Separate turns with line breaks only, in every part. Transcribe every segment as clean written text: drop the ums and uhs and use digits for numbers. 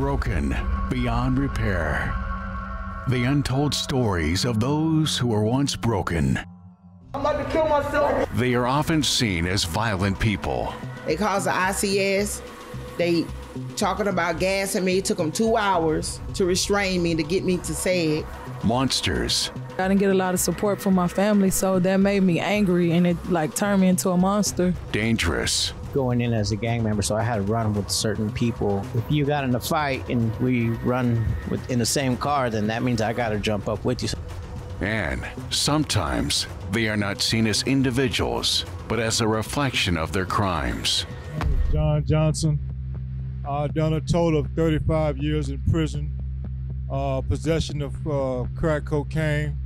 Broken beyond repair. The untold stories of those who were once broken.
I'm about to kill myself.
They are often seen as violent people.
They caused the ICS. They talking about gassing me. It took them 2 hours to restrain me to get me to say it.
Monsters.
I didn't get a lot of support from my family, so that made me angry, and it turned me into a monster.
Dangerous.
Going in as a gang member, so I had to run with certain people. If you got in a fight and we run in the same car, then that means I got to jump up with you.
And sometimes they are not seen as individuals, but as a reflection of their crimes.
John Johnson. I've done a total of 35 years in prison. Possession of crack cocaine,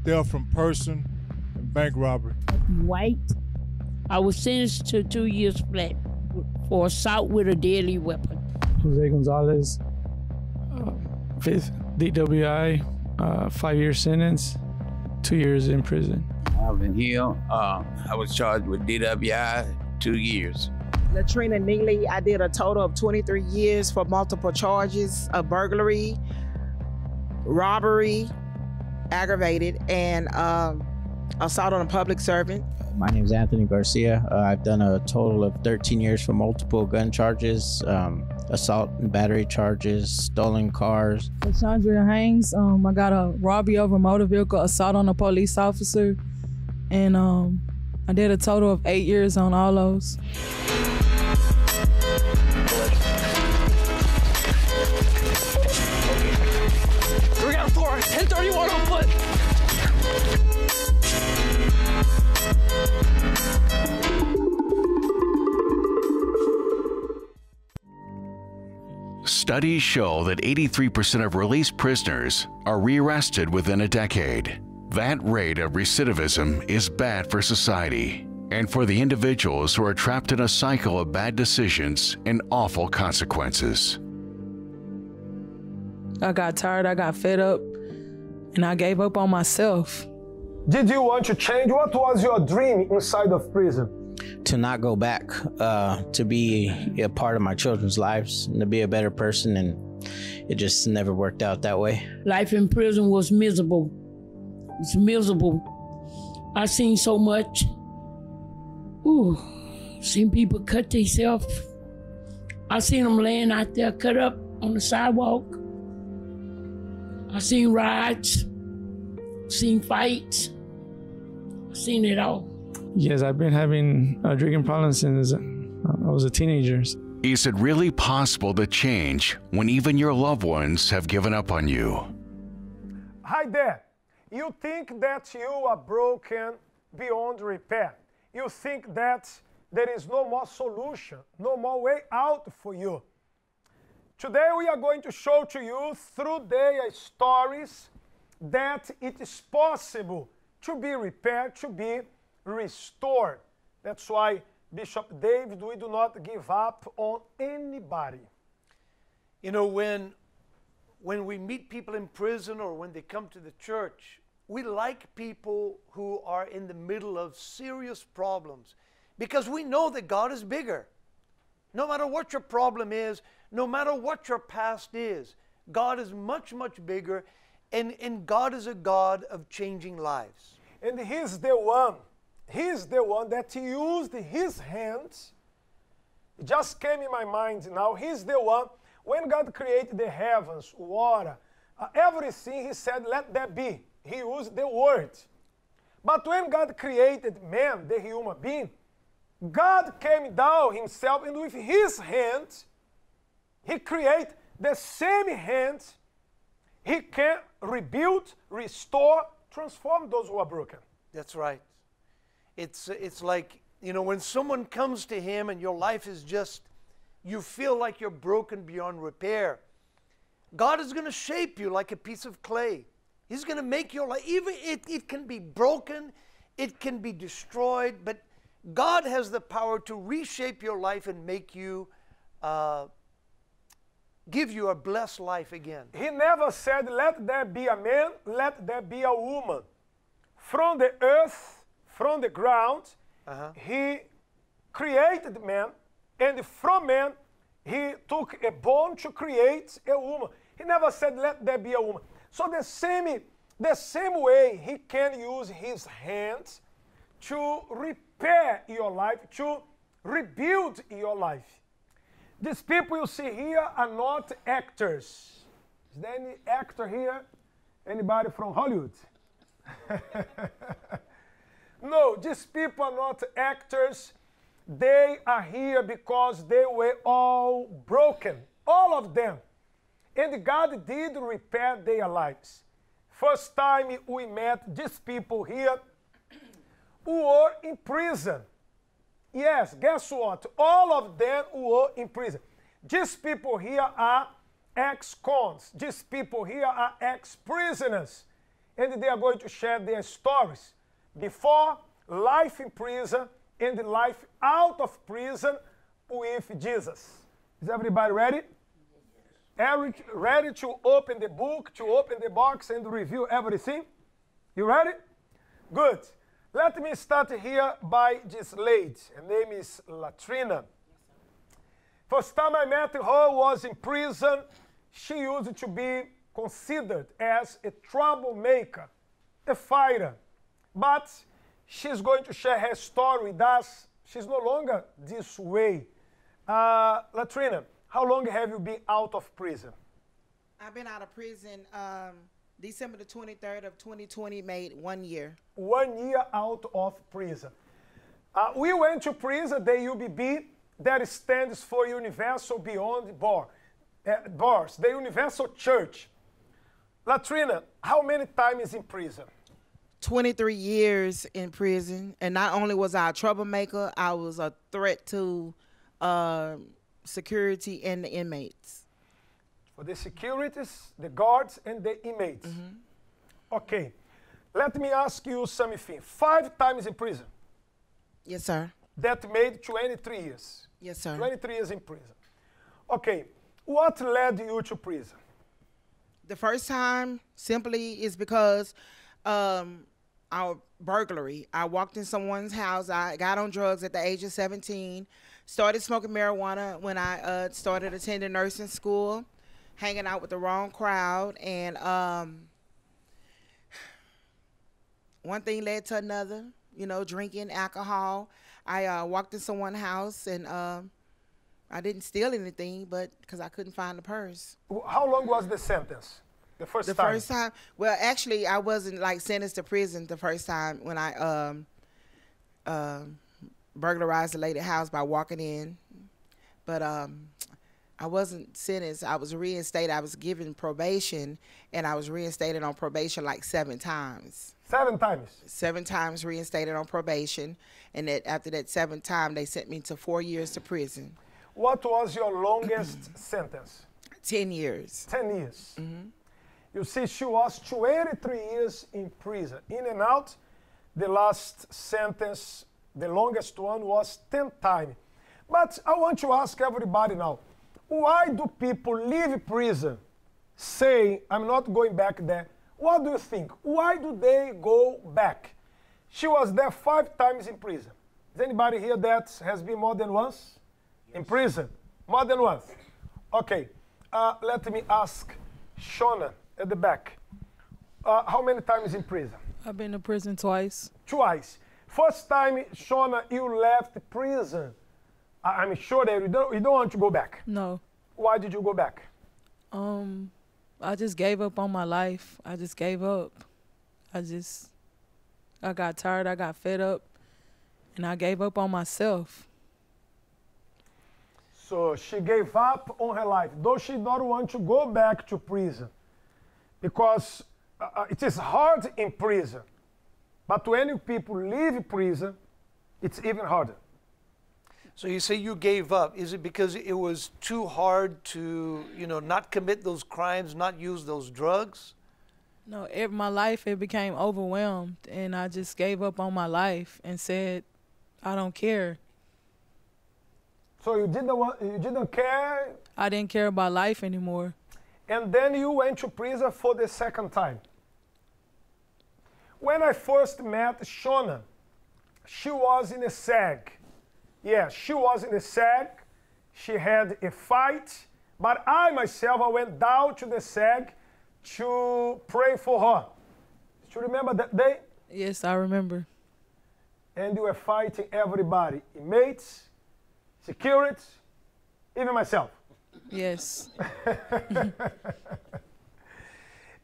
theft from person, and bank robbery.
White. I was sentenced to 2 years flat for assault with a deadly weapon.
Jose Gonzalez, 5th DWI, 5-year sentence, 2 years in prison.
Alvin Hill, I was charged with DWI, 2 years.
Latrina Neely, I did a total of 23 years for multiple charges of burglary, robbery, aggravated, and assault on a public servant.
My name is Anthony Garcia. I've done a total of 13 years for multiple gun charges, assault and battery charges, stolen cars.
Chandra Haynes, I got a robbery over a motor vehicle, assault on a police officer, and I did a total of 8 years on all those.
1031 on foot.
Studies show that 83% of released prisoners are rearrested within a decade. That rate of recidivism is bad for society and for the individuals who are trapped in a cycle of bad decisions and awful consequences.
I got tired, I got fed up, and I gave up on myself.
Did you want to change? What was your dream inside of prison?
To not go back, to be a part of my children's lives, and to be a better person, and it just never worked out that way.
Life in prison was miserable. It's miserable. I seen so much. Ooh, seen people cut themselves. I seen them laying out there cut up on the sidewalk. I seen riots, seen fights, seen it all.
Yes, I've been having drinking problems since I was a teenager.
Is it really possible to change when even your loved ones have given up on you?
Hi there. You think that you are broken beyond repair. You think that there is no more solution, no more way out for you. Today we are going to show to you through their stories that it is possible to be repaired, to be restored. That's why, Bishop David, we do not give up on anybody.
You know, when we meet people in prison or when they come to the church, we like people who are in the middle of serious problems because we know that God is bigger. No matter what your problem is, no matter what your past is, God is much, much bigger, and God is a God of changing lives.
And He's the one that used His hands. It just came in my mind now. He's the one, when God created the heavens, water, everything, He said, let there be. He used the word. But when God created man, the human being, God came down Himself, and with His hands, He created the same hands. He can rebuild, restore, transform those who are broken.
That's right. It's like, you know, when someone comes to Him and your life is just, you feel like you're broken beyond repair, God is going to shape you like a piece of clay. He's going to make your life, even it can be broken, it can be destroyed, but God has the power to reshape your life and make you, give you a blessed life again.
He never said, let there be a man, let there be a woman. From the earth, from the ground, He created man, and from man, He took a bone to create a woman. He never said, let there be a woman. So the same way he can use his hands to repair your life, to rebuild your life. These people you see here are not actors. Is there any actor here? Anybody from Hollywood? No, these people are not actors. They are here because they were all broken, all of them. And God did repair their lives. First time we met these people here who were in prison. Yes, guess what? All of them were in prison. These people here are ex-cons. These people here are ex-prisoners. And they are going to share their stories before, life in prison, and life out of prison with Jesus. Is everybody ready? Eric, ready to open the book, to open the box and review everything? You ready? Good. Let me start here by this lady. Her name is Latrina. First time I met her was in prison. She used to be considered as a troublemaker, a fighter. But she's going to share her story with us. She's no longer this way. Latrina, how long have you been out of prison?
I've been out of prison December the 23rd of 2020, made 1 year.
1 year out of prison. We went to prison, the UBB, that stands for Universal Beyond Bars, the Universal Church. Latrina, how many times in prison?
23 years in prison, and not only was I a troublemaker, I was a threat to security and the inmates.
For the securities, the guards, and the inmates. Mm-hmm. Okay, let me ask you something. 5 times in prison?
Yes, sir.
That made 23 years?
Yes, sir.
23 years in prison. Okay, what led you to prison?
The first time simply is because our burglary. I walked in someone's house. I got on drugs at the age of 17, started smoking marijuana when I started attending nursing school, hanging out with the wrong crowd, and one thing led to another, you know, drinking alcohol. I walked in someone's house, and I didn't steal anything, but because I couldn't find the purse.
How long was the sentence? The first time?
Well, actually, I wasn't like sentenced to prison the first time when I burglarized the lady's house by walking in. But I wasn't sentenced. I was reinstated. I was given probation, and I was reinstated on probation like 7 times.
7 times?
7 times reinstated on probation, and that after that 7th time, they sent me to 4 years to prison.
What was your longest sentence?
10 years.
10 years.
Mm-hmm.
You see, she was 23 years in prison, in and out. The last sentence, the longest one, was 10 times. But I want to ask everybody now, why do people leave prison, say, I'm not going back there? What do you think? Why do they go back? She was there 5 times in prison. Is anybody here that has been more than once in prison? More than once? Okay, let me ask Shona at the back. How many times in prison?
I've been to prison twice.
Twice. First time, Shona, you left prison. I'm sure that you don't want to go back.
No.
Why did you go back?
I just gave up on my life. I just gave up. I got tired, I got fed up, and I gave up on myself.
So she gave up on her life. Though she don't want to go back to prison, because it is hard in prison. But when people leave prison, it's even harder.
So you say you gave up. Is it because it was too hard to, you know, not commit those crimes, not use those drugs?
No, my life, it became overwhelmed, and I just gave up on my life and said, I don't care.
So you didn't care?
I didn't care about life anymore.
And then you went to prison for the 2nd time. When I first met Shona, she was in a SAG. Yeah, she was in a SAG. she had a fight, but I myself, I went down to the SAG to pray for her. Do you remember that day?
Yes, I remember.
And you were fighting everybody, inmates, security, even myself.
Yes.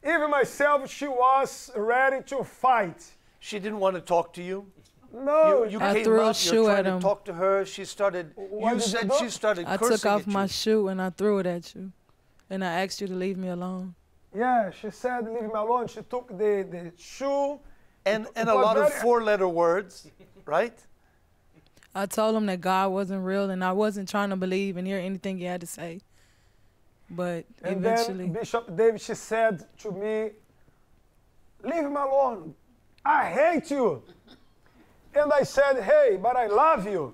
Even myself, she was ready to fight.
She didn't want to talk to you?
No.
You
I
came
threw a
up,
shoe
you're
at
trying
him.
to talk to her. She started,
What
you
did you
said
do?
she started
I
cursing
took off
at
my
you.
shoe and I threw it at you. And I asked you to leave me alone.
Yeah, she said, leave me alone. She took the shoe.
And
It
a
was
lot of
very-
four-letter words, right?
I told him that God wasn't real and I wasn't trying to believe and hear anything he had to say. But
And
eventually,
then Bishop David, she said to me, leave him alone. I hate you. And I said, hey, but I love you.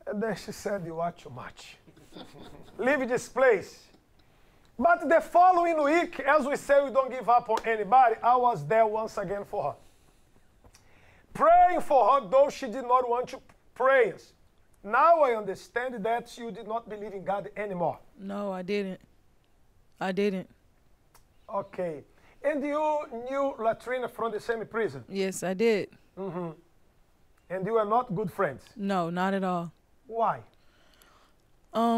And then she said, you are too much. Leave this place. But the following week, as we say, we don't give up on anybody, I was there once again for her. Praying for her, though she did not want to pray. Now I understand that you did not believe in God anymore.
no, I didn't. I didn't.
Okay. And you knew Latrina from the same prison?
Yes, I did.
Mm-hmm. And you were not good friends?
No, not at all.
Why?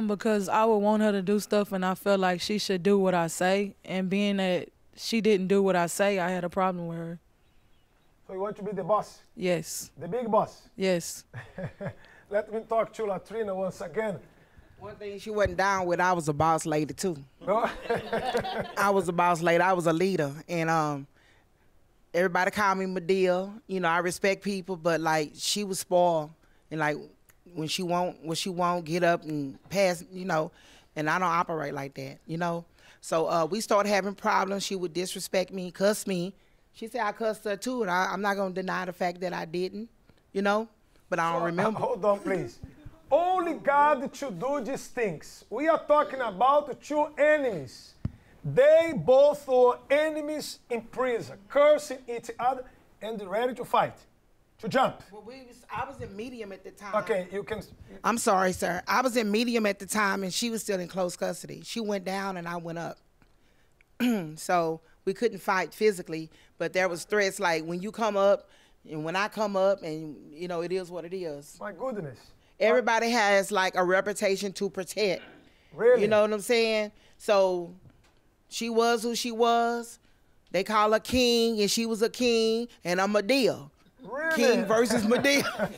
Because I would want her to do stuff and I felt like she should do what I say. And being that she didn't do what I say, I had a problem with her.
So you want to be the boss?
Yes.
The big boss?
Yes.
Let me talk to Latrina once again.
One thing she wasn't down with, I was a boss lady too.
No?
I was a boss lady. I was a leader. And everybody called me Medea. You know, I respect people, but like she was spoiled. And like when she won't get up and pass, you know, and I don't operate like that, you know. So we started having problems. She would disrespect me, cuss me. She said I cussed her too, and I'm not gonna deny the fact that I didn't, you know, but I don't remember.
Hold on, please. Only God should do these things. We are talking about two enemies. They both were enemies in prison, cursing each other and ready to fight, to jump.
Well, I was in medium at the time.
Okay, you can.
I'm sorry, sir. I was in medium at the time, and she was still in close custody. She went down, and I went up. So we couldn't fight physically, but there was threats like when you come up, and when I come up, and you know it is what it is.
My goodness.
Everybody has like a reputation to protect.
Really?
You know what I'm saying? So she was who she was. They call her king, and she was a king, and I'm Medea.
Really?
King versus Medea.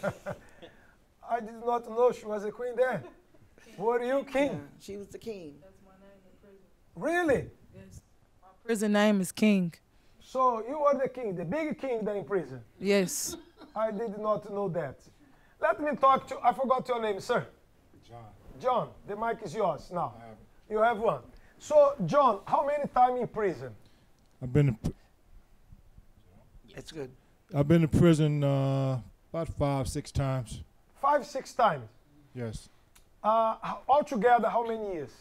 I did not know she was a queen then. Were you king?
Yeah, she was the king.
Really?
Yes. My prison name is King.
So you were the king, the big king there in prison?
Yes.
I did not know that. Let me talk to, I forgot your name, sir.
John.
John, the mic is yours now. You have one. So, John, how many times in prison?
I've been
It's good.
in prison about 5-6 times.
5-6 times.
Yes.
Altogether, how many years?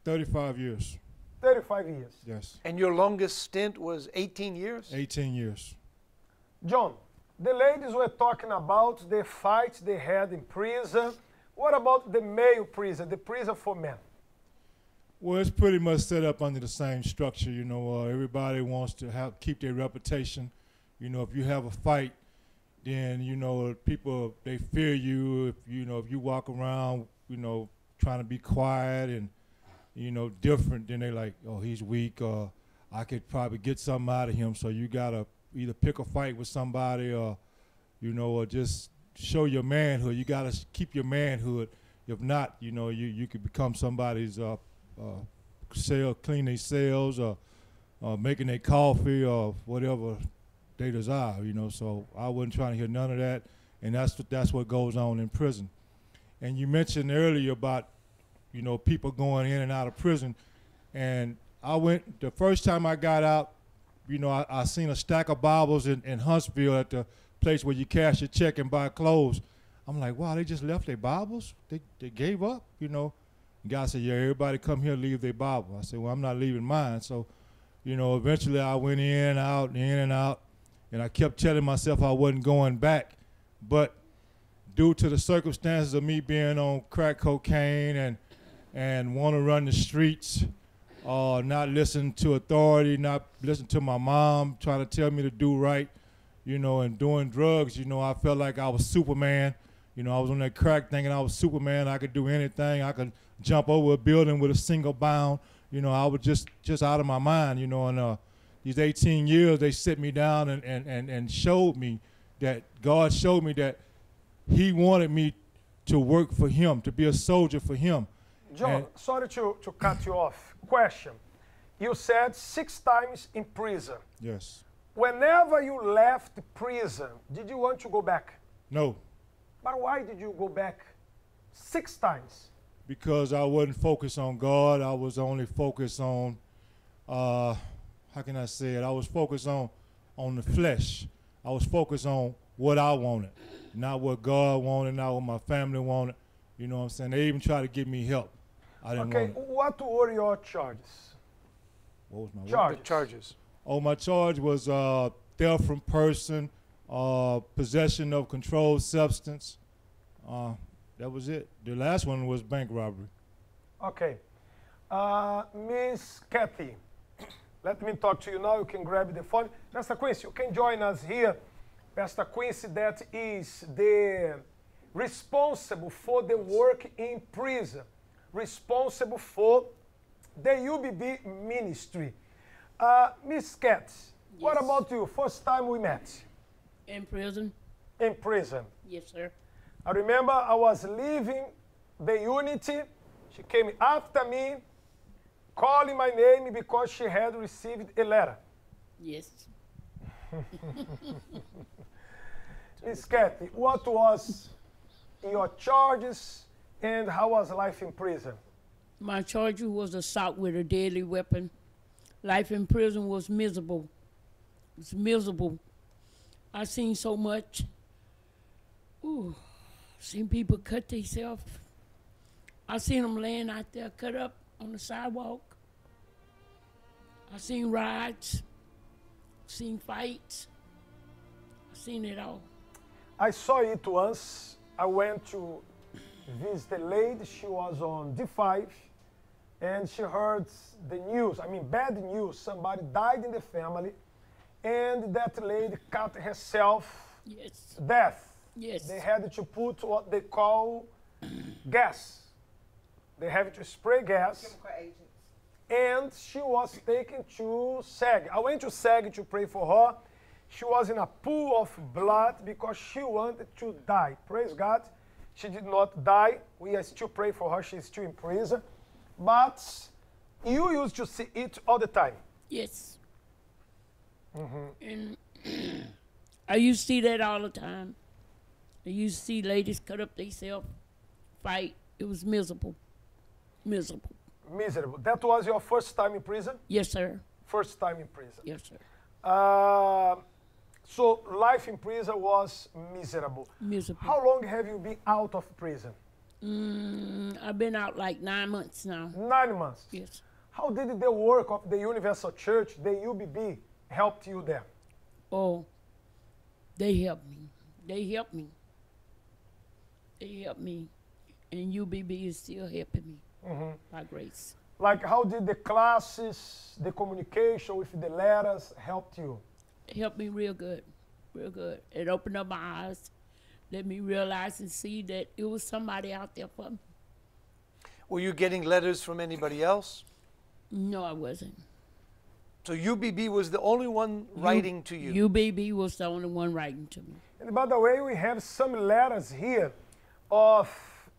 35 years.
35 years.
Yes.
And your longest stint was 18 years?
18 years.
John, the ladies were talking about the fights they had in prison. What about the male prison, the prison for men?
Well, it's pretty much set up under the same structure. You know, everybody wants to keep their reputation. You know, if you have a fight, then you know people they fear you. If you walk around, you know, trying to be quiet and you know different, then they like, oh, he's weak, or I could probably get something out of him. So you gotta either pick a fight with somebody, or you know, or just show your manhood. You gotta keep your manhood. If not, you know, you could become somebody's clean their cells, or making their coffee, or whatever they desire, you know. So I wasn't trying to hear none of that, and that's what goes on in prison. And you mentioned earlier about, you know, people going in and out of prison, and I went the first time I got out. You know, I seen a stack of Bibles in Huntsville at the place where you cash your check and buy clothes. I'm like, wow, they just left their Bibles? They gave up, you know. The guy said, yeah, everybody come here leave their Bible. I said, well, I'm not leaving mine. So, you know, eventually I went in and out, and I kept telling myself I wasn't going back. But due to the circumstances of me being on crack cocaine and want to run the streets, not listen to authority, not listen to my mom trying to tell me to do right, you know, and doing drugs, you know, I felt like I was Superman. You know, I was on that crack thinking I was Superman. I could do anything. I could jump over a building with a single bound. You know, I was just out of my mind, you know, and these 18 years, they sit me down and showed me that God showed me that he wanted me to work for him, to be a soldier for him.
John, sorry to cut you off. Question. You said 6 times in prison.
Yes.
Whenever you left prison, did you want to go back?
No.
But why did you go back 6 times?
Because I wasn't focused on God. I was only focused on, how can I say it? I was focused on the flesh. I was focused on what I wanted, not what God wanted, not what my family wanted. You know what I'm saying? They even tried to give me help. I didn't want it.
What were your charges?
What was my
Charges.
Oh, my charge was theft from person, possession of controlled substance. That was it. The last one was bank robbery.
Okay. Miss Kathy, let me talk to you now. You can grab the phone. Pastor Quincy, you can join us here. Pastor Quincy, that is the responsible for the work in prison, responsible for the UBB ministry. Miss Kat, what about you? First time we met?
In prison.
In prison.
Yes, sir.
I remember I was leaving the Unity. She came after me, calling my name because she had received a letter.
Yes.
Miss Kathy, what was your charges and how was life in prison?
My charge was assault with a deadly weapon. Life in prison was miserable. It's miserable. I seen so much. Ooh, seen people cut themselves. I seen them laying out there cut up on the sidewalk. I seen riots. Seen fights. I seen it all.
I saw it once. I went to visit a lady. She was on D5 and she heard the news. I mean, bad news. Somebody died in the family and that lady cut herself.
Yes.
Death.
Yes.
They had to put what they call gas. They have to spray gas.
Chemical agents.
And she was taken to SAG. I went to SAG to pray for her. She was in a pool of blood because she wanted to die. Praise God. She did not die. We are still praying for her. She's still in prison. But you used to see it all the time.
Yes. And I used to see that all the time. I used to see ladies cut up themselves, fight. It was miserable. Miserable.
Miserable. That was your first time in prison?
Yes, sir.
First time in prison.
Yes, sir.
So life in prison was miserable.
Miserable.
How long have you been out of prison?
I've been out like 9 months now.
9 months?
Yes.
How did the work of the Universal Church, the UBB, help you there?
Oh, they helped me. They helped me. They helped me. And UBB is still helping me by grace.
Like how did the classes, the communication with the letters helped you?
It helped me real good, real good. It opened up my eyes, let me realize and see that it was somebody out there for me.
Were you getting letters from anybody else?
No, I wasn't.
So UBB was the only one writing to you?
UBB was the only one writing to me.
And by the way, we have some letters here of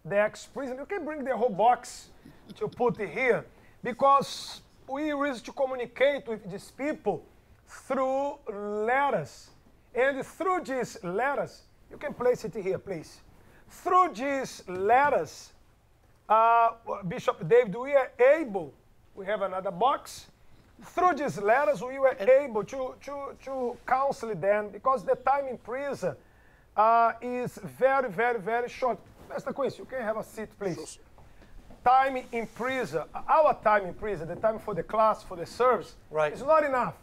the ex-prison. You can bring the whole box to put it here because we wish to communicate with these people through letters. And through these letters, you can place it here, please. Through these letters, Bishop David, we are able, we have another box. Through these letters, we were able to counsel them because the time in prison is very, very, very short. Pastor Quincy, you can have a seat, please. Time in prison, our time in prison, the time for the class, for the service, is not enough.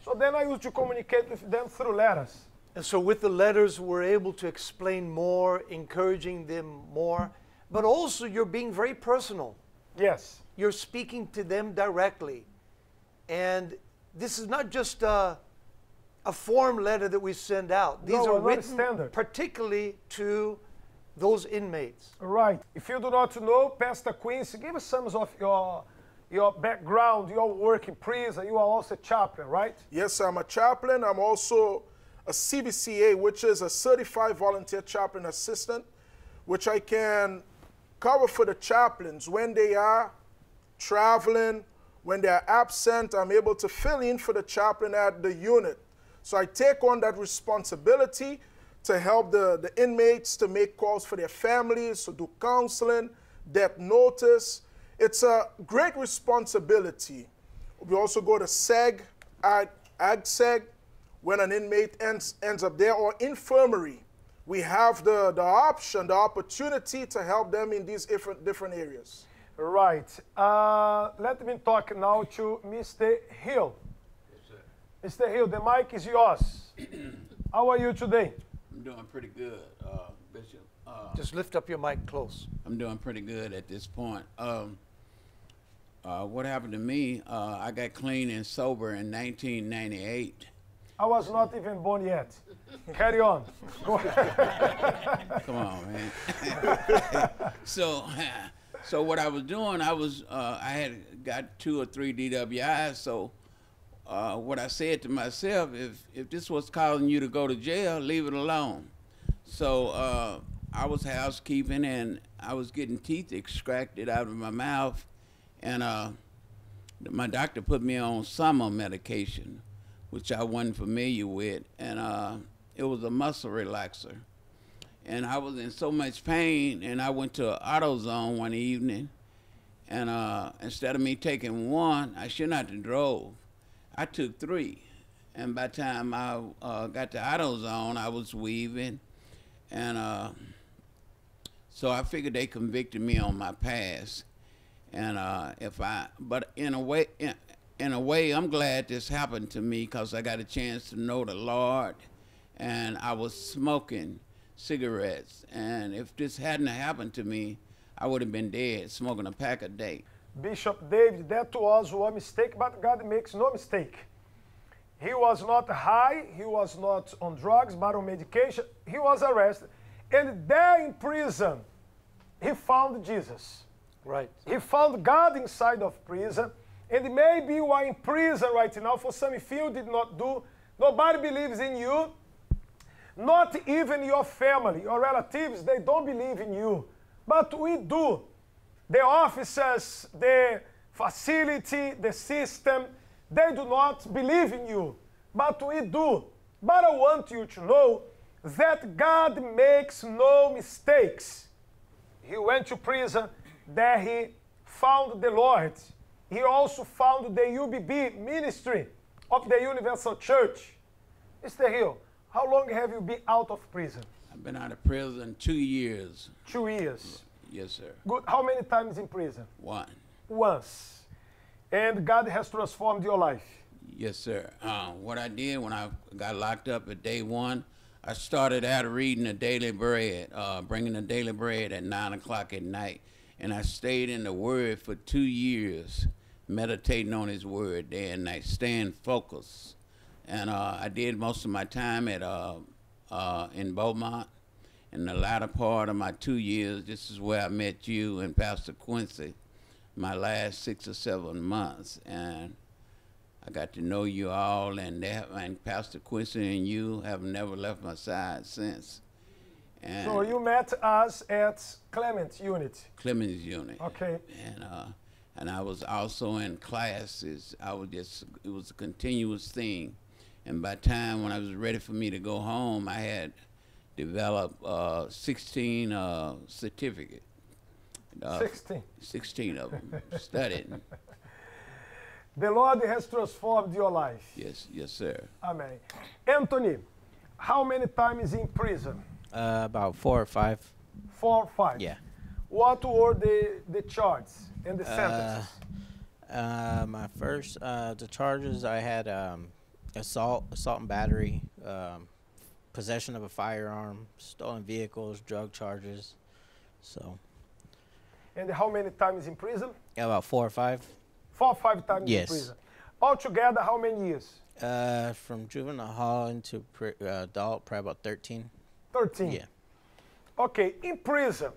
So then I used to communicate with them through letters.
And so with the letters, we're able to explain more, encouraging them more. But also, you're being very personal.
Yes.
You're speaking to them directly. And this is not just a form letter that we send out. These are written
standard.
particularly to those inmates.
Right. If you do not know, Pastor Quincy, give us some of your background, your work in prison. You are also a chaplain, right?
Yes, I'm a chaplain. I'm also a CBCA, which is a Certified Volunteer Chaplain Assistant, which I can cover for the chaplains when they are traveling, when they are absent. I'm able to fill in for the chaplain at the unit. So I take on that responsibility to help the inmates to make calls for their families, to do counseling, death notice. It's a great responsibility. We also go to SEG, AGSEG, when an inmate ends up there, or infirmary. We have the option, the opportunity to help them in these different areas.
Right. Let me talk now to Mr. Hill. Yes, sir. Mr. Hill, the mic is yours. How are you today?
I'm doing pretty good, Bishop.
Just lift up your mic close.
I'm doing pretty good at this point. What happened to me, I got clean and sober in 1998.
I was not even born yet. Carry on. Go ahead.
Come on, man. So what I was doing, I had got 2 or 3 DWIs. So what I said to myself, if this was causing you to go to jail, leave it alone. So I was housekeeping, and I was getting teeth extracted out of my mouth, and my doctor put me on summer medication, which I wasn't familiar with, and it was a muscle relaxer. And I was in so much pain, and I went to AutoZone one evening, and instead of me taking 1, I should not have drove. I took 3, and by the time I got to AutoZone, I was weaving, and so I figured they convicted me on my past, and but in a way, I'm glad this happened to me, because I got a chance to know the Lord, and I was smoking cigarettes, and if this hadn't happened to me, I would have been dead, smoking a pack a day.
Bishop David, that was a mistake, but God makes no mistake. He was not high, he was not on drugs, but on medication. He was arrested, and there in prison, he found Jesus.
Right.
He found God inside of prison. And maybe you are in prison right now for something you did not do. Nobody believes in you. Not even your family, your relatives, they don't believe in you. But we do. The officers, the facility, the system, they do not believe in you. But we do. But I want you to know that God makes no mistakes. He went to prison, there he found the Lord. He also found the UBB ministry of the Universal Church. Mr. Hill, how long have you been out of prison?
I've been out of prison 2 years.
2 years.
Yes, sir.
Good. How many times in prison?
1.
Once. And God has transformed your life.
Yes, sir. What I did when I got locked up at day 1, I started out reading the Daily Bread, bringing the Daily Bread at 9 o'clock at night. And I stayed in the Word for 2 years, meditating on His Word day and night, staying focused. And I did most of my time at in Beaumont. In the latter part of my 2 years, this is where I met you and Pastor Quincy, my last 6 or 7 months. And I got to know you all, and Pastor Quincy and you have never left my side since. And
so you met us at Clements Unit.
Clements Unit.
Okay.
And I was also in classes. It was a continuous thing. And by the time when I was ready for me to go home, I had developed 16 certificates.
16?
16 of them, studied.
The Lord has transformed your life.
Yes, yes, sir.
Amen. Anthony, how many times in prison?
About 4 or 5.
4 or 5?
Yeah.
What were the charges and the sentences?
My first, the charges I had assault and battery, possession of a firearm, stolen vehicles, drug charges. So.
And how many times in prison?
Yeah, about 4 or 5.
4 or 5 times
Yes.
in prison. Altogether, how many years?
From juvenile hall into adult, probably about 13.
13.
Yeah.
Okay, in prison,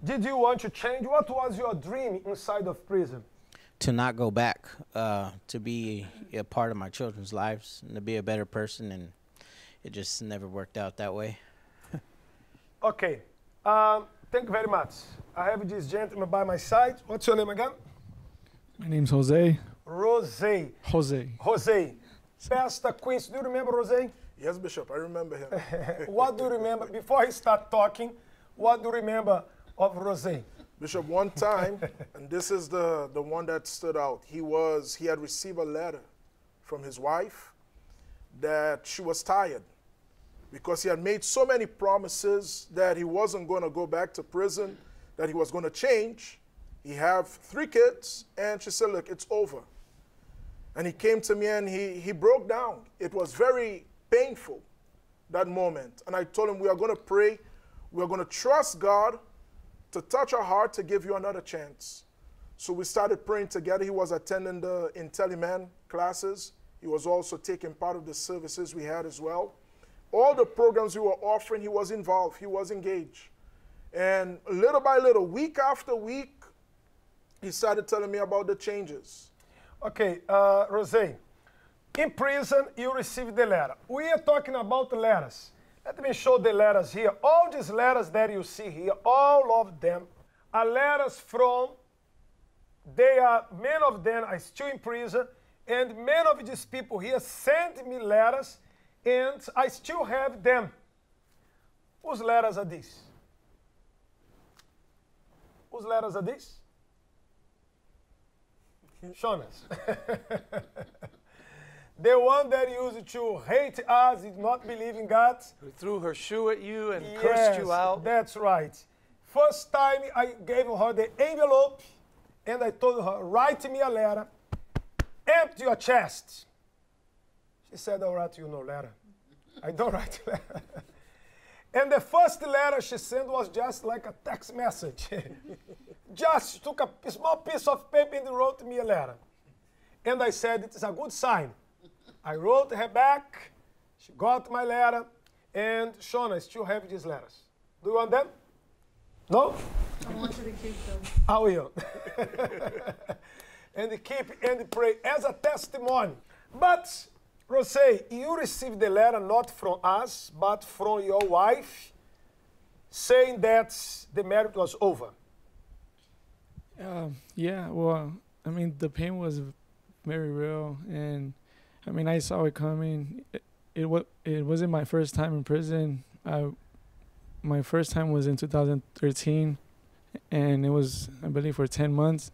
did you want to change? What was your dream inside of prison?
To not go back, to be a part of my children's lives and to be a better person, and it just never worked out that way.
Okay, thank you very much. I have this gentleman by my side. What's your name again?
My name's Jose.
Jose.
Jose.
Jose. Pastor Quincy, do you remember Jose?
Yes, Bishop, I remember him.
What do you remember, before he start talking, what do you remember of Jose?
Bishop, one time, and this is the one that stood out, he had received a letter from his wife that she was tired because he had made so many promises that he wasn't going to go back to prison, that he was going to change. He have 3 kids, and she said, look, it's over. And he came to me and he broke down. It was very painful, that moment. And I told him, we are going to pray. We are going to trust God to touch our heart to give you another chance. So we started praying together. He was attending the IntelliMan classes. He was also taking part of the services we had as well. All the programs we were offering, he was involved. He was engaged. And little by little, week after week, he started telling me about the changes.
Okay, Jose, in prison, you received the letter. We are talking about the letters. Let me show the letters here. All these letters that you see here, all of them are letters from, many of them are still in prison, and many of these people here sent me letters, and I still have them. Whose letters are these? Whose letters are these? Shauna's. The one that used to hate us, did not believe in God.
Who threw her shoe at you and cursed you out.
That's right. First time I gave her the envelope and I told her, write me a letter, empty your chest. She said, I'll write you no letter. I don't write a letter. And the first letter she sent was just like a text message. Just took a small piece of paper and wrote me a letter. And I said, it is a good sign. I wrote her back, she got my letter, and Shauna, I still have these letters. Do you want them? No?
I want you to keep them.
I will. And keep and pray as a testimony. But, Rosé, you received the letter not from us, but from your wife, saying that the marriage was over.
Yeah, well, I mean, the pain was very real, and I mean, I saw it coming. It wasn't my first time in prison. My first time was in 2013, and it was, I believe, for 10 months.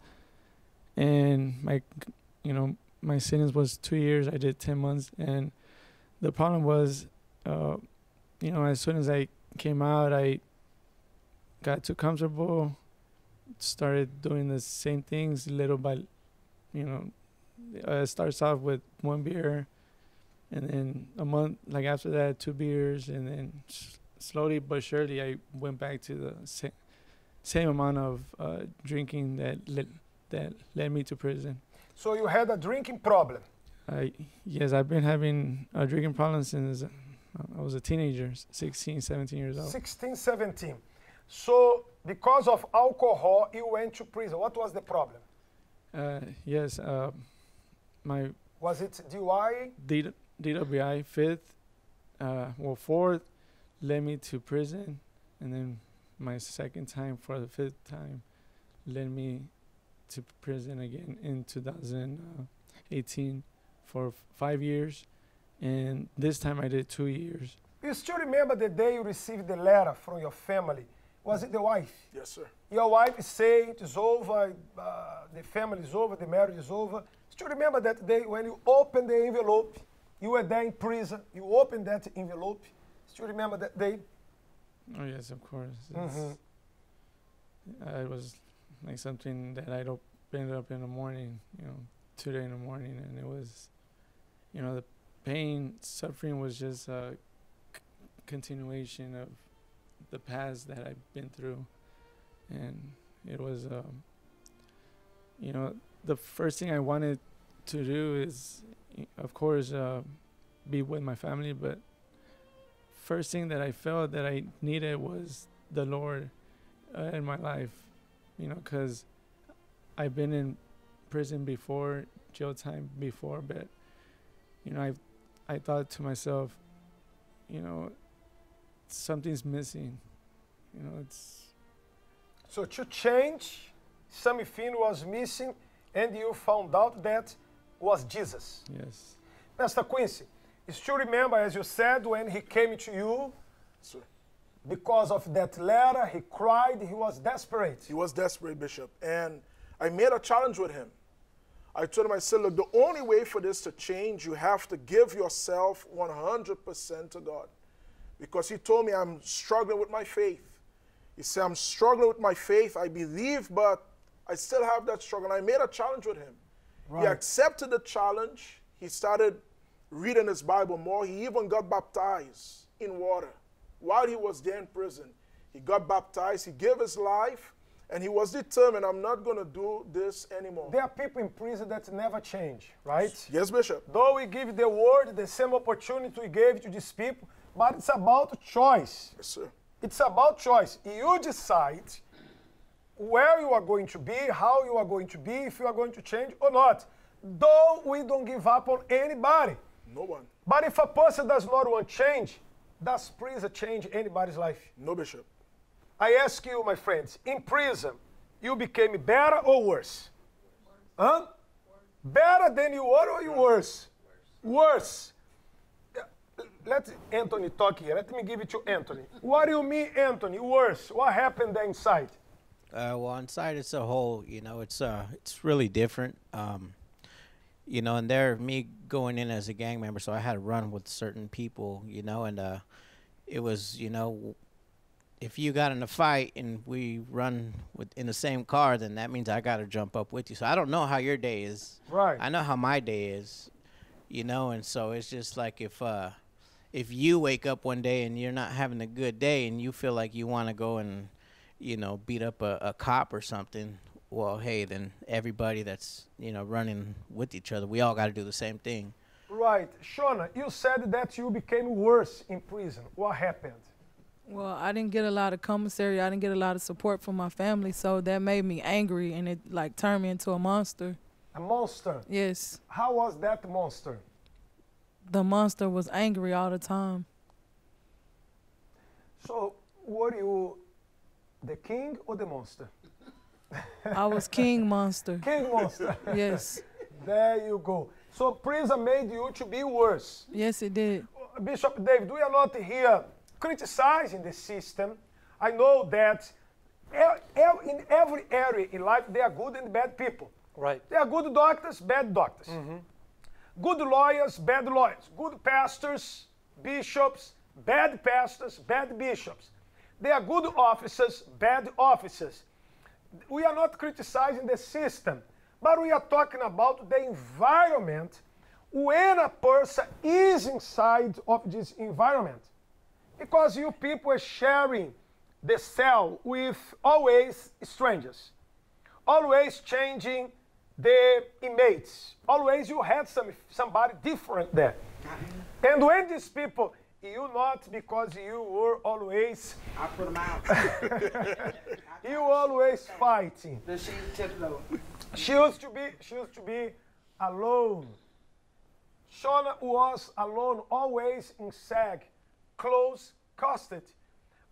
And my sentence was 2 years. I did 10 months, and the problem was, as soon as I came out, I got too comfortable, started doing the same things little by, it starts off with 1 beer, and then a month, like after that, 2 beers, and then slowly but surely I went back to the same amount of drinking that led me to prison.
So you had a drinking problem?
Yes, I've been having a drinking problem since I was a teenager, 16, 17 years old.
16, 17. So because of alcohol, you went to prison. What was the problem?
Yes,
was it DUI?
DWI, 4th led me to prison, and then my second time for the 5th time led me to prison again in 2018 for 5 years, and this time I did 2 years.
You still remember the day you received the letter from your family? Was it the wife?
Yes, sir.
Your wife said it's over, the family is over, the marriage is over. Still remember that day when you opened the envelope, you were there in prison, you opened that envelope. Still remember that day?
Oh yes, of course. It was like something that I'd opened up in the morning, 2 days in the morning, and it was, the pain, suffering was just continuation of the past that I've been through. And it was, you know, the first thing I wanted to do is, of course, be with my family, but first thing that I felt that I needed was the Lord in my life, you know, because I've been in prison before, jail time before, but, you know, I thought to myself, you know, something's missing, you know, it's...
So to change, something was missing, and you found out that was Jesus.
Yes.
Pastor Quincy, you still remember, as you said, when he came to you,
Sir.
because of that letter, he cried, he was desperate.
He was desperate, Bishop. And I made a challenge with him. I told him, I said, look, the only way for this to change, you have to give yourself 100% to God. Because he told me, I'm struggling with my faith. He said, I'm struggling with my faith. I believe, but I still have that struggle. And I made a challenge with him. Right. He accepted the challenge. He started reading his Bible more. He even got baptized in water. While he was there in prison, he got baptized. He gave his life. And he was determined, I'm not going to do this anymore.
There are people in prison that never change, right?
Yes, Bishop.
Though we give the word, the same opportunity we gave to these people, but it's about choice.
Yes, sir.
It's about choice. You decide where you are going to be, how you are going to be, if you are going to change or not. Though we don't give up on anybody.
No one.
But if a person does not want change, does prison change anybody's life?
No, Bishop.
I ask you, my friends, in prison, you became better or worse? Huh? Better than you were or you worse? Worse. Let Anthony talk here. Let me give it to Anthony. What do you mean, Anthony? Worse. What happened there inside?
Well, inside it's a whole, you know, it's really different. You know, and there, me going in as a gang member, so I had to run with certain people, you know, and it was, you know, if you got in a fight and we run in the same car, then that means I got to jump up with you. So I don't know how your day is.
Right.
I know how my day is, you know, and so it's just like if you wake up one day and you're not having a good day and you feel like you want to go and, you know, beat up a cop or something, well, hey, then everybody that's, you know, running with each other, we all got to do the same thing.
Right. Shona, you said that you became worse in prison. What happened?
Well, I didn't get a lot of commissary. I didn't get a lot of support from my family, so that made me angry, and it, like, turned me into a monster.
A monster?
Yes.
How was that monster?
The monster was angry all the time.
So, were you the king or the monster?
I was king monster.
King monster.
Yes.
There you go. So, prison made you to be worse.
Yes, it did.
Bishop David, we are not here criticizing the system. I know that in every area in life, there are good and bad people.
Right.
There are good doctors, bad doctors. Mm-hmm. Good lawyers, bad lawyers. Good pastors, bishops, bad pastors, bad bishops. There are good officers, bad officers. We are not criticizing the system, but we are talking about the environment when a person is inside of this environment. Because you people are sharing the cell with always strangers, always changing the inmates. Always you had somebody different there. And when these people, you not because you were always...
I put them out.
you always fighting. She used to be alone. Shona was alone, always in SAG. Close custody.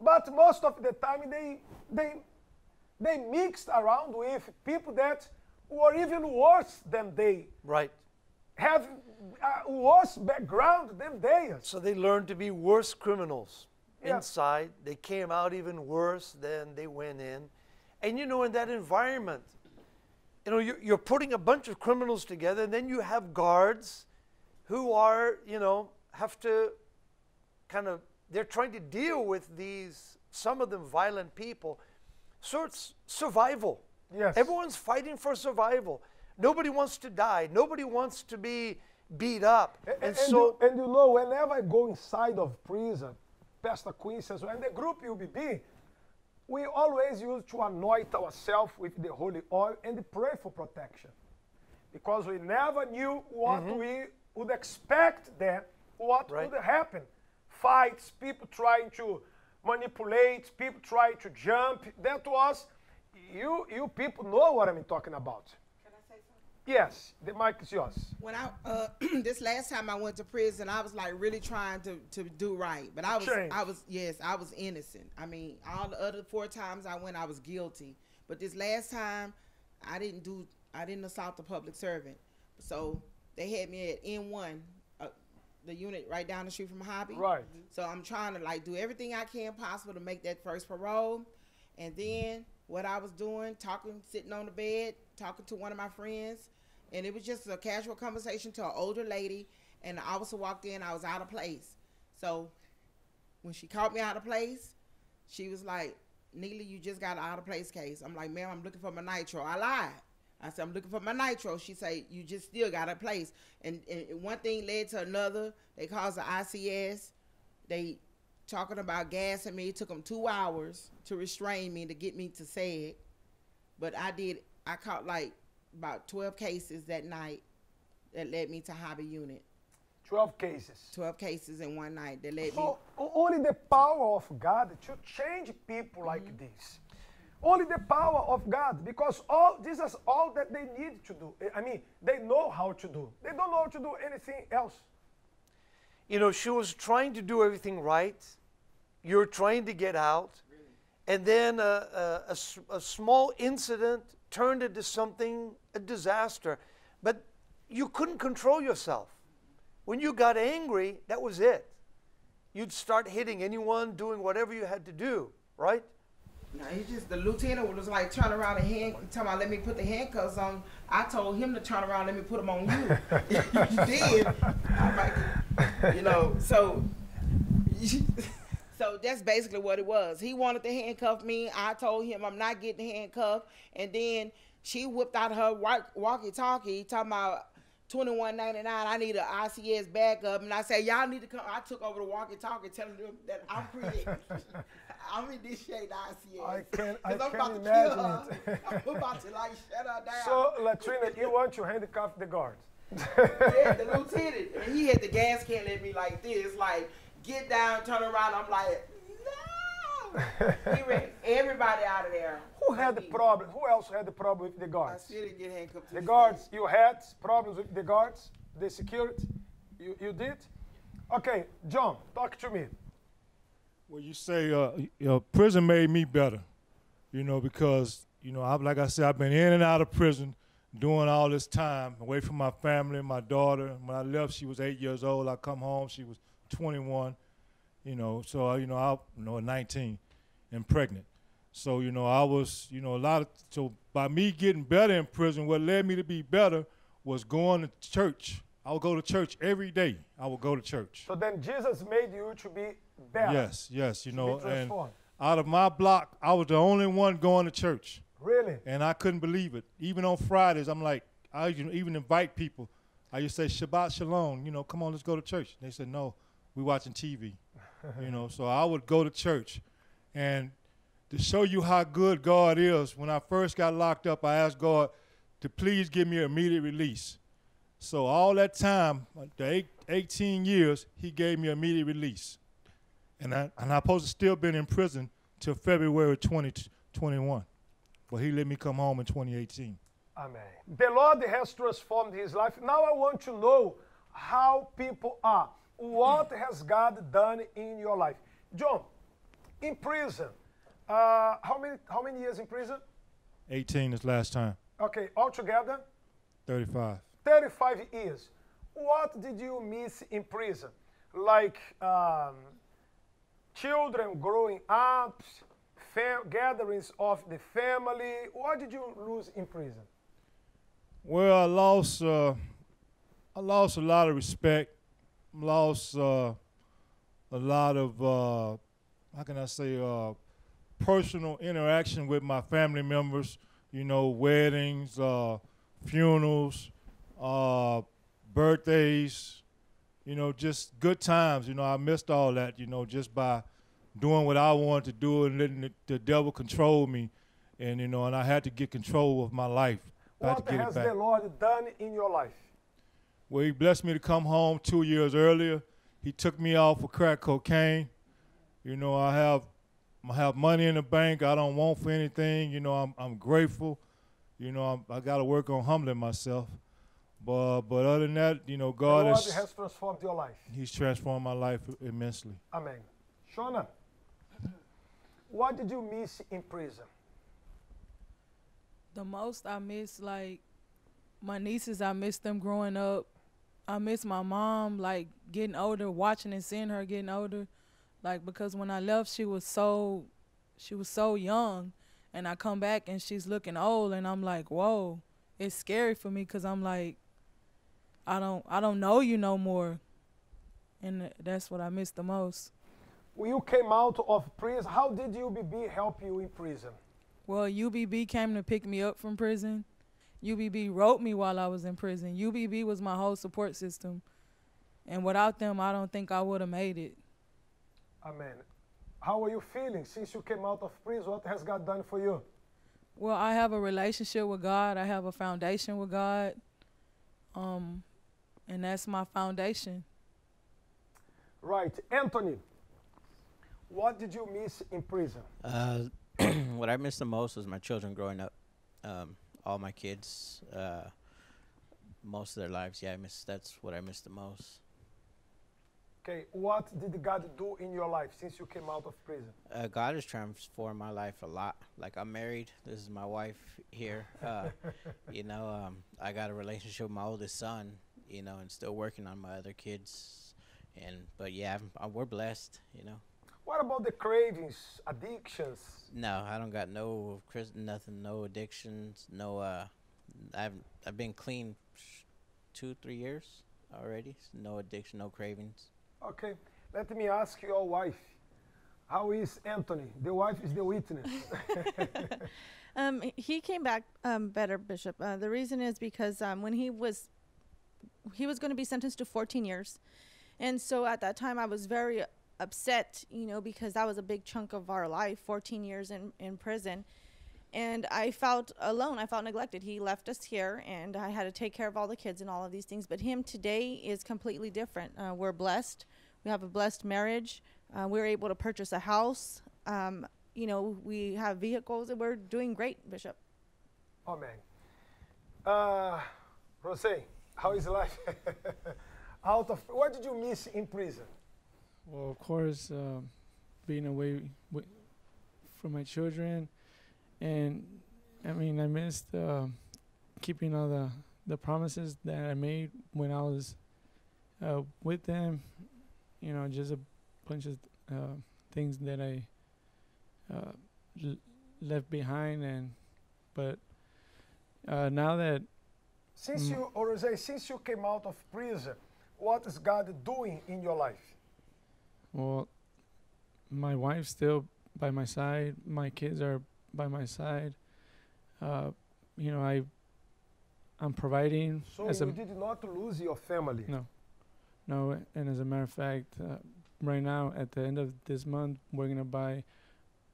But most of the time they mixed around with people that were even worse than they.
Right.
Have a worse background than theirs.
So they learned to be worse criminals
Yeah.
inside. They came out even worse than they went in. And you know, in that environment, you know, you're putting a bunch of criminals together, and then you have guards who are, you know, have to they're trying to deal with these, some of them violent people. So it's survival.
Yes.
Everyone's fighting for survival. Nobody wants to die. Nobody wants to be beat up.
And you know, whenever I go inside of prison, Pastor Queen says, well, in the group UBB, we always use to anoint ourselves with the holy oil and pray for protection. Because we never knew what we would expect then, what would happen. Fights, people trying to manipulate, people trying to jump. That was, you people know what I'm talking about.
Can I say something?
Yes, the mic is yours.
When I this last time I went to prison, I was like really trying to do right, but I was innocent. I mean, all the other 4 times I went, I was guilty, but this last time, I didn't assault the public servant. So they had me at N1, the unit right down the street from Hobby.
Right.
So I'm trying to like do everything I can possible to make that first parole, and then what I was doing, sitting on the bed, talking to one of my friends. And it was just a casual conversation to an older lady, and the officer walked in. I was out of place. So when she caught me out of place, she was like, Neely, you just got an out of place case. I'm like, ma'am, I'm looking for my nitro. I lied. I said, I'm looking for my nitro. She said, you just still got a place. And one thing led to another. They caused the ICS. They talking about gassing me. It took them 2 hours to restrain me, to get me to say it. But I caught like about 12 cases that night that led me to Hobby Unit.
12 cases.
12 cases in one night that led me.
So only the power of God to change people like this. Only the power of God, because this is all that they need to do. I mean, they know how to do. They don't know how to do anything else.
You know, she was trying to do everything right. You're trying to get out. Really? And then a small incident turned into something, a disaster. But you couldn't control yourself. When you got angry, that was it. You'd start hitting anyone, doing whatever you had to do, right?
No, the lieutenant was like, turn around and tell me, let me put the handcuffs on. I told him to turn around, let me put them on you. You did. I'm like, you know, so that's basically what it was. He wanted to handcuff me. I told him I'm not getting handcuffed. And then she whipped out her walkie-talkie talking about $21.99. I need an ICS backup. And I said, y'all need to come. I took over the walkie-talkie telling them that I'm free. I'm initiating ICS.
I can
imagine
it.
I'm about to like shut her down.
So, Latrina, you want to handcuff the guards?
Yeah, the lieutenant. And he had the gas can at me like this, like, get down, turn around. I'm like, no. He ran everybody out of there.
Who had the problem? Who else had the problem with the guards?
I still didn't get handcuffed.
The guards, you had problems with the guards, the security? You did? Okay, John, talk to me.
Well, you say prison made me better, because, like I said, I've been in and out of prison doing all this time, away from my family, my daughter. When I left, she was 8 years old. I come home, she was 21, so, 19 and pregnant. So, I was, so by me getting better in prison, what led me to be better was going to church. I would go to church every day. I would go to church.
So then Jesus made you to be better.
Yes, and out of my block, I was the only one going to church.
Really?
And I couldn't believe it. Even on Fridays, I'm like, I even invite people. I used to say, Shabbat Shalom, come on, let's go to church. They said, no, we're watching TV. So I would go to church. And to show you how good God is, when I first got locked up, I asked God to please give me immediate release. So all that time, the 18 years, he gave me immediate release. And I'm supposed to still been in prison till February 2021. But he let me come home in 2018.
Amen. The Lord has transformed his life. Now I want to know how people are. What has God done in your life? John, in prison, how many years in prison?
18 this last time.
Okay, altogether?
35.
35 years. What did you miss in prison? Like children growing up, gatherings of the family. What did you lose in prison?
Well, I lost a lot of respect. Lost a lot of how can I say personal interaction with my family members. Weddings, funerals, birthdays. you know, just good times. You know, I missed all that, you know, just by doing what I wanted to do and letting the devil control me. And, you know, and I had to get control of my life. I had to
What
get
has
it back.
the Lord done in your life?
Well, he blessed me to come home 2 years earlier. He took me off of crack cocaine. You know, I have money in the bank. I don't want for anything. You know, I'm grateful. You know, I got to work on humbling myself. But other than that, you know, God
the Lord has transformed your life.
He's transformed my life immensely.
Amen. Shona, what did you miss in prison?
The most I miss, like, my nieces, I miss them growing up. I miss my mom, like, getting older, watching and seeing her getting older. Like, because when I left, she was so young. And I come back and she's looking old, and I'm like, whoa. It's scary for me because I'm like, I don't know you no more. And that's what I miss the most.
When you came out of prison, how did UBB help you in prison?
Well, UBB came to pick me up from prison. UBB wrote me while I was in prison. UBB was my whole support system. And without them, I don't think I would have made it.
Amen. How are you feeling since you came out of prison? What has God done for you?
Well, I have a relationship with God. I have a foundation with God. And that's my foundation.
Right. Anthony, what did you miss in prison?
What I miss the most was my children growing up. All my kids, most of their lives. Yeah, that's what I miss the most.
Okay, what did God do in your life since you came out of prison?
God has transformed my life a lot. Like, I'm married. This is my wife here. You know, I got a relationship with my oldest son, you know, and still working on my other kids. But yeah, we're blessed, you know.
What about the cravings, addictions?
No, I don't got nothing, no addictions, no, I've been clean 2-3 years already. No addiction, no cravings.
Okay, let me ask your wife. How is Anthony? The wife is the witness.
He came back better, Bishop. The reason is because when he was going to be sentenced to 14 years. And so at that time I was very upset, you know, because that was a big chunk of our life, 14 years in prison. And I felt alone. I felt neglected. He left us here, and I had to take care of all the kids and all of these things. But him today is completely different. We're blessed. We have a blessed marriage. We're able to purchase a house. You know, we have vehicles, and we're doing great, Bishop.
Amen. Jose, how is life? What did you miss in prison?
Well, of course, being away from my children. And I mean, I missed keeping all the promises that I made when I was with them. You know, just a bunch of things that I left behind. But now that
since you came out of prison, what is God doing in your life?
Well, my wife's still by my side. My kids are by my side. You know, I'm providing.
So you did not lose your family?
No, and as a matter of fact, right now at the end of this month, we're gonna buy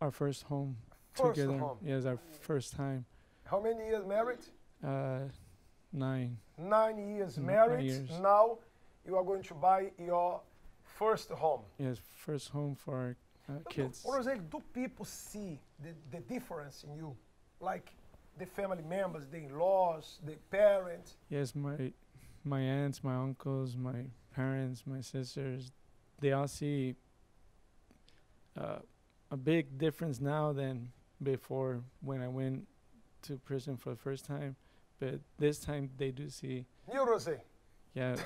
our first home together. Yeah, it's our first time.
How many years married?
9.
9 years married.
9 years.
Now you are going to buy your first home.
Yes, first home for our kids.
Rosel, do people see the difference in you? Like the family members, the in-laws, the parents?
Yes, my aunts, my uncles, my parents, my sisters, they all see a big difference now than before when I went to prison for the first time. But this time they do see.
You, Rosé?
Yeah.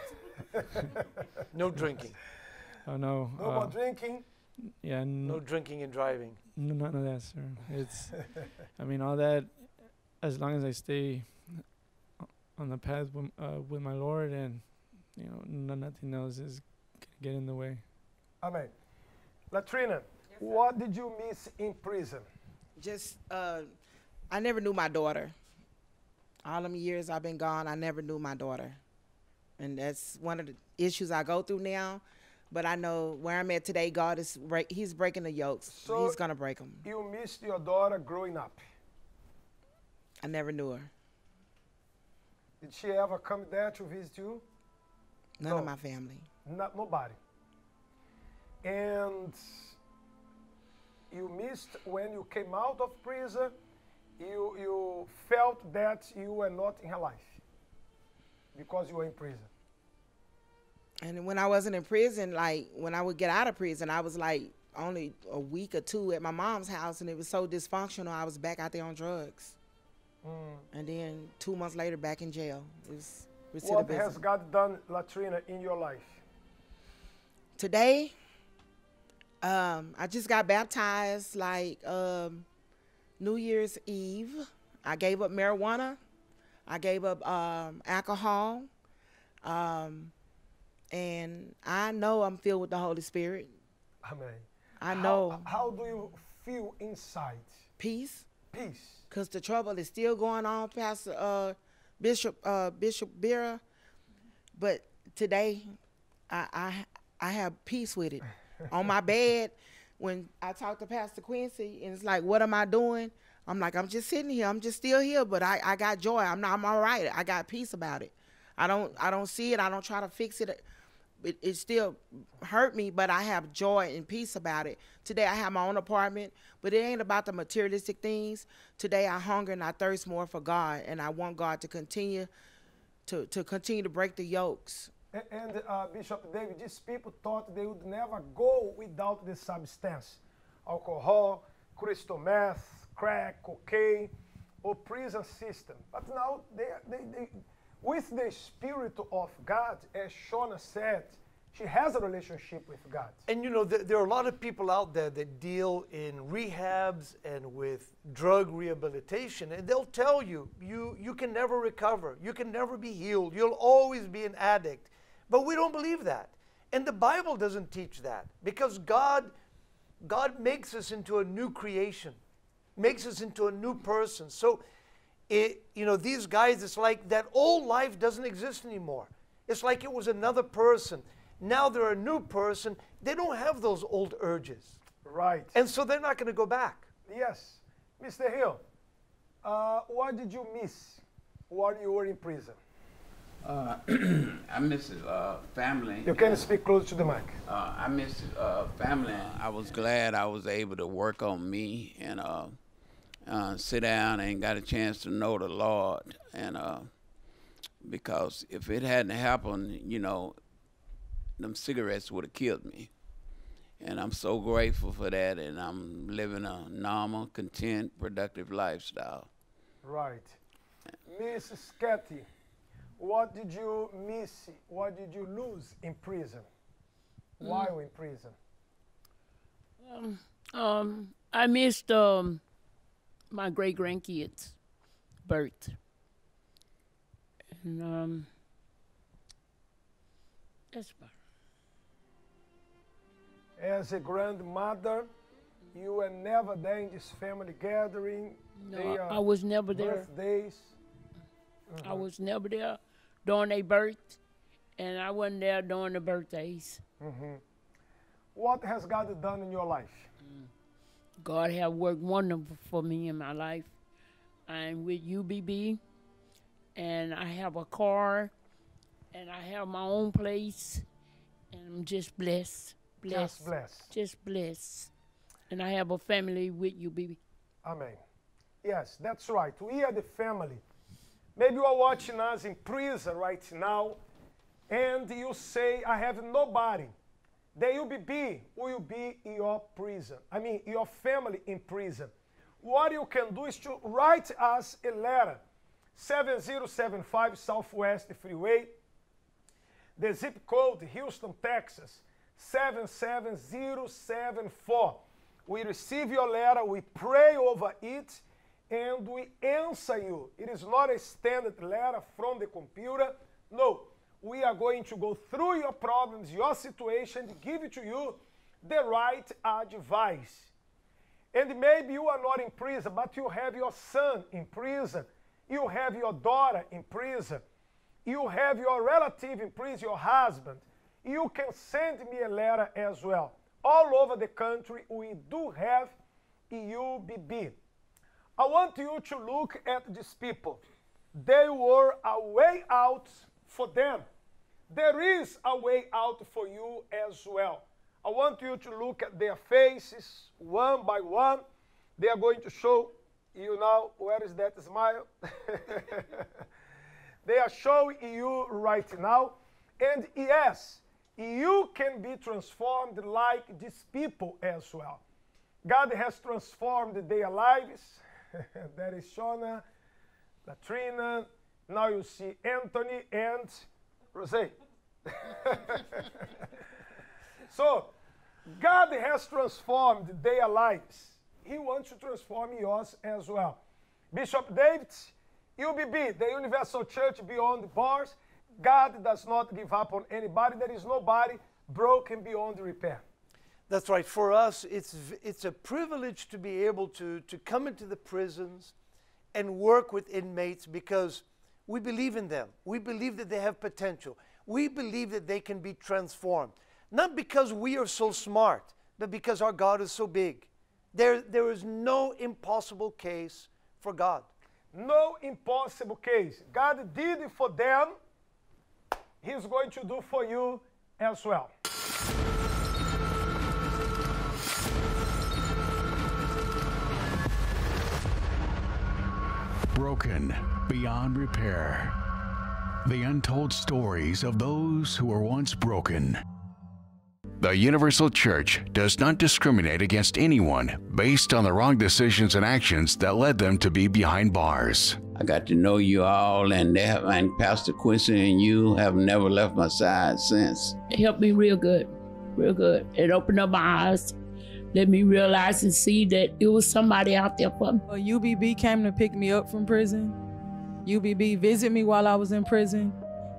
No drinking.
Oh, no.
No more drinking?
Yeah.
No drinking and driving.
None of that, sir. It's, I mean, all that, as long as I stay on the path with my Lord, and, you know, nothing else is going to get in the way.
Amen. Latrina, what did you miss in prison?
Just, I never knew my daughter. All them years I've been gone, I never knew my daughter. And that's one of the, issues I go through now. But I know where I'm at today, God is He's breaking the yokes.
So
He's gonna break them.
You missed your daughter growing up.
I never knew her.
Did she ever come there to visit you?
None of my family.
Nobody. And you missed when you came out of prison. You felt that you were not in her life because you were in prison.
And when I wasn't in prison, like when I would get out of prison, I was like only a week or two at my mom's house, and it was so dysfunctional. I was back out there on drugs. And then 2 months later, back in jail. It was recidivism.
What has God done, Latrina, in your life?
Today, I just got baptized like New Year's Eve. I gave up marijuana. I gave up alcohol. And I know I'm filled with the Holy Spirit.
Amen.
I know.
How do you feel inside?
Peace.
Peace.
Because the trouble is still going on, Pastor Bishop Bira. But today, I have peace with it. On my bed, when I talk to Pastor Quincy, and it's like, what am I doing? I'm like, I'm just sitting here. I'm just still here, but I got joy. I'm all right. I got peace about it. I don't see it. I don't try to fix it. It still hurt me, but I have joy and peace about it. Today I have my own apartment, but it ain't about the materialistic things. Today I hunger and I thirst more for God, and I want God to continue to break the yokes.
And Bishop David, these people thought they would never go without the substance. Alcohol, crystal meth, crack, cocaine, or prison system. But now they with the Spirit of God, as Shona said, she has a relationship with God.
And you know, there are a lot of people out there that deal in rehabs and with drug rehabilitation, and they'll tell you, you can never recover, you can never be healed, you'll always be an addict. But we don't believe that. And the Bible doesn't teach that, because God makes us into a new creation, makes us into a new person. So you know, these guys, it's like that old life doesn't exist anymore. It's like it was another person. Now they're a new person. They don't have those old urges.
Right.
And so they're not going to go back.
Yes. Mr. Hill, what did you miss while you were in prison?
I miss family.
You can speak close to the mic.
I miss family. I was glad I was able to work on me and sit down and got a chance to know the Lord. And because if it hadn't happened, you know, them cigarettes would have killed me. And I'm so grateful for that, and I'm living a normal, content, productive lifestyle.
Right. Mrs. Cathy, what did you miss? What did you lose in prison? While in prison?
I missed my great-grandkids' birth. And that's about it.
As a grandmother, you were never there in this family gathering?
No, I was never there.
Birthdays?
I was never there during their birth, and I wasn't there during the birthdays.
What has God done in your life?
God have worked wonderful for me in my life. I'm with UBB, and I have a car, and I have my own place, and I'm just blessed.
Just blessed.
Just blessed. And I have a family with UBB.
Amen. Yes, that's right. We are the family. Maybe you are watching us in prison right now, and you say, I have nobody. The UBB will be your prison. I mean, your family in prison. What you can do is to write us a letter. 7075 Southwest Freeway. The zip code, Houston, Texas, 77074. We receive your letter, we pray over it, and we answer you. It is not a standard letter from the computer. No, we are going to go through your problems, your situation, to give it to you the right advice. And maybe you are not in prison, but you have your son in prison. You have your daughter in prison. You have your relative in prison, your husband. you can send me a letter as well. All over the country, we do have UBB. I want you to look at these people. There were a way out for them. There is a way out for you as well. I want you to look at their faces one by one. They are going to show you now. Where is that smile? They are showing you right now. And yes, you can be transformed like these people as well. God has transformed their lives. That is Shona, Latrina. Now you see Anthony and Rosé. So, God has transformed their lives. He wants to transform yours as well. Bishop David, UBB, the Universal Church Beyond Bars. God does not give up on anybody. There is nobody broken beyond repair.
That's right. For us, it's a privilege to be able to come into the prisons and work with inmates because we believe in them. We believe that they have potential. We believe that they can be transformed. Not because we are so smart, but because our God is so big. There is no impossible case for God.
No impossible case. God did it for them. He's going to do for you as well.
Broken beyond repair. The untold stories of those who were once broken. The Universal Church does not discriminate against anyone based on the wrong decisions and actions that led them to be behind bars.
I got to know you all, and Pastor Quincy and you have never left my side since.
It helped me real good, real good. It opened up my eyes, let me realize and see that it was somebody out there for me.
UBB came to pick me up from prison. UBB visited me while I was in prison.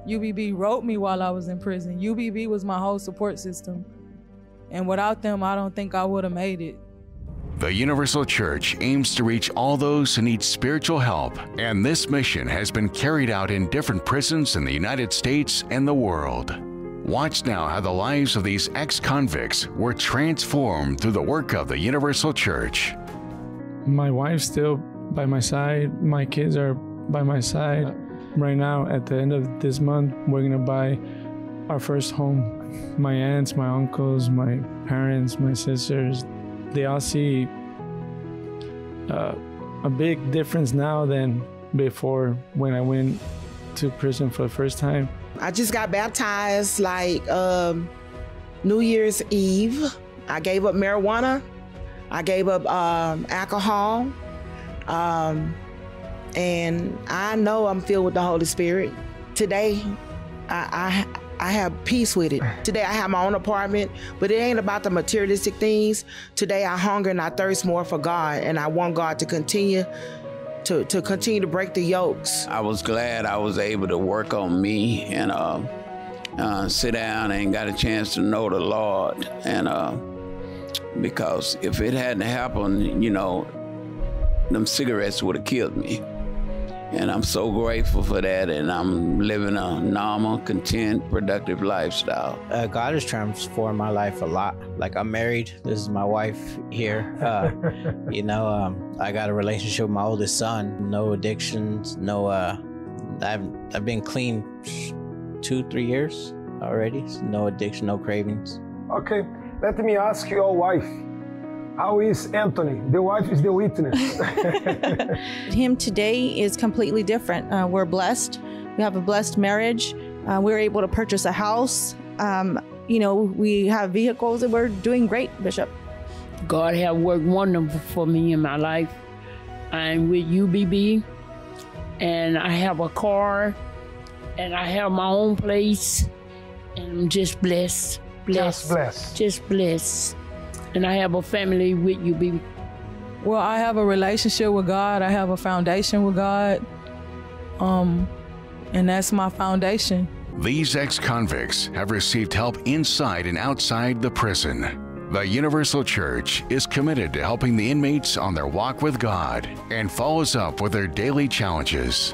UBB wrote me while I was in prison. UBB was my whole support system. And without them, I don't think I would have made it.
The Universal Church aims to reach all those who need spiritual help, and this mission has been carried out in different prisons in the United States and the world. Watch now how the lives of these ex-convicts were transformed through the work of the Universal Church.
My wife's still by my side. My kids are by my side. Right now, at the end of this month, we're gonna buy our first home. My aunts, my uncles, my parents, my sisters, they all see a big difference now than before when I went to prison for the first time.
I just got baptized like New Year's Eve. I gave up marijuana. I gave up alcohol. And I know I'm filled with the Holy Spirit. Today, I have peace with it. Today, I have my own apartment, but it ain't about the materialistic things. Today, I hunger and I thirst more for God, and I want God to continue to break the yokes.
I was glad I was able to work on me and sit down and got a chance to know the Lord. And because if it hadn't happened, you know, them cigarettes would have killed me. And I'm so grateful for that, and I'm living a normal, content, productive lifestyle.
God has transformed my life a lot. Like, I'm married. This is my wife here. You know, I got a relationship with my oldest son. No addictions. No. I've been clean 2-3 years already. So no addiction, no cravings.
Okay, let me ask your wife. How is Anthony? The wife is the witness.
Him today is completely different. We're blessed. We have a blessed marriage. We're able to purchase a house. You know, we have vehicles, and we're doing great, Bishop.
God have worked wonderful for me in my life. I'm with UBB, and I have a car, and I have my own place, and I'm just blessed.
Just blessed.
Just blessed. And I have a family with UBB.
Well, I have a relationship with God. I have a foundation with God. And that's my foundation.
These ex-convicts have received help inside and outside the prison. The Universal Church is committed to helping the inmates on their walk with God and follows up with their daily challenges.